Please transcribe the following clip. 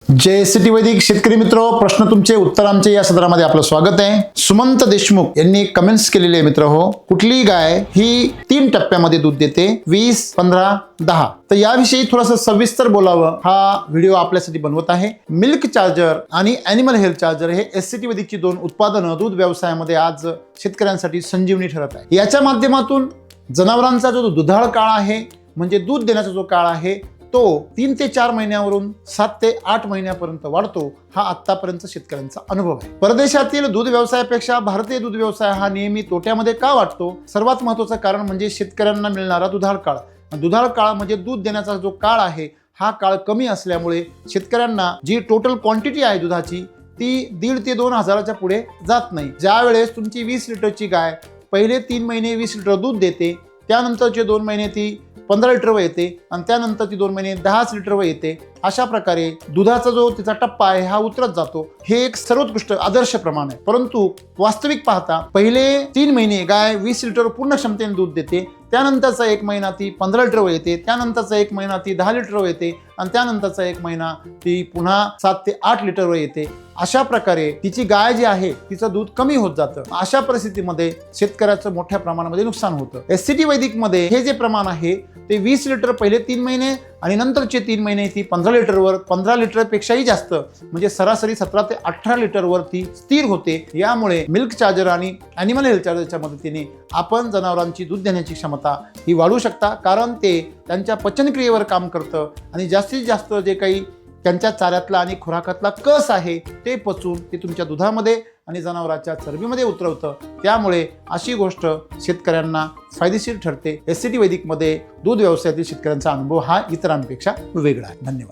जय city वैदिक शेतकरी मित्र, प्रश्न तुमचे उत्तर आमचे या सदरामध्ये आपलं स्वागत आहे। सुमंत देशमुख यांनी कमेंट्स केलेले आहे मित्र हो, कुठली गाय ही 3 टप्प्यामध्ये दूध देते 20, 15, 10। तर याविषयी थोडंसं सविस्तर बोलावं हा व्हिडिओ आपल्यासाठी बनवत आहे। मिल्क चार्जर आणि ॲनिमल हेल्थ चार्जर हे एससीटी वैदिकची 2 उत्पादनं दूध व्यवसायामध्ये आज शेतकऱ्यांसाठी संजीवनी ठरत आहे। याच्या माध्यमातून जनावरांचा जो दुधाळ काळ आहे, म्हणजे दूध देण्याचा जो काळ आहे, तो 3 ते 4 महिन्यावरून 7 ते 8 महिन्यापर्यंत वाढतो। हा आतापर्यंत शेतकऱ्यांचा अनुभव आहे। परदेशातील दूध व्यवसायापेक्षा भारतीय दूध व्यवसाय हा नेहमी तोट्यामध्ये का वाटतो? सर्वात महत्त्वाचं कारण म्हणजे शेतकऱ्यांना मिळणारा दुधाळ काळ। दुधाळ काळ म्हणजे दूध देण्याचा जो काळ आहे, हा काळ कमी असल्यामुळे शेतकऱ्यांना जी टोटल क्वांटिटी आहे दुधाची ती 1.5 ते 2 हजाराच्या पुढे जात नाही। ज्या वेळेस तुमची 20 लिटरची गाय पहिले 3 महिने 20 लिटर दूध देते, त्यानंतरचे 2 महिने ती 15 लिटर वर येते आणि त्यानंतर ती 2 महिने 10 लिटर वर येते। अशा प्रकारे दुधाचा जो तिचा टप्पा आहे हा उतरत जातो। हे एक सर्वोत्कृष्ट आदर्श प्रमाण आहे। परंतु वास्तविक पाहता पहिले 3 महिने गाय 20 लिटर पूर्ण क्षमतेने दूध देते, त्यानंतरचा 1 महिना ती 15 लिटर वर येते, त्यानंतरचा 1 महिना ती 10 लिटर वर येते आणि त्यानंतरचा 1 महिना ती पुन्हा 7 ते 8 लिटर वर येते। अशा प्रकारे तिची गाय जी आहे तिचं दूध कमी होत जातं। अशा परिस्थितीमध्ये शेतकऱ्याचं मोठ्या प्रमाणामध्ये नुकसान होतं। एससीटी वैदिक मध्ये हे जे प्रमाण आहे ते 20 लिटर पहिले 3 महिने आणि नंतरचे 3 महिने ती 15 लिटरवर 15 लिटर पेक्षाही जास्त, म्हणजे सरासरी 17 ते 18 लिटरवर ती स्थिर होते। यामुळे मिल्क चार्जर आणि ॲनिमल हेल्थ चार्जरच्या मदतीने आपण जनावरांची दूध देण्याची क्षमता ही वाढवू शकता, कारण ते त्यांच्या पचनक्रियेवर काम करतं आणि जास्तीत जास्त जे काही त्यांच्या चाऱ्यातला आणि खुराकातला कस आहे ते पचवून ते तुमच्या दुधामध्ये आणि जनावरांच्या चरबीमध्ये उतरवतं। त्यामुळे अशी गोष्ट शेतकऱ्यांना फायदेशीर ठरते। एससीटी वैदिकमध्ये दूध व्यवसायातील शेतकऱ्यांचा अनुभव हा इतरांपेक्षा वेगळा आहे। धन्यवाद।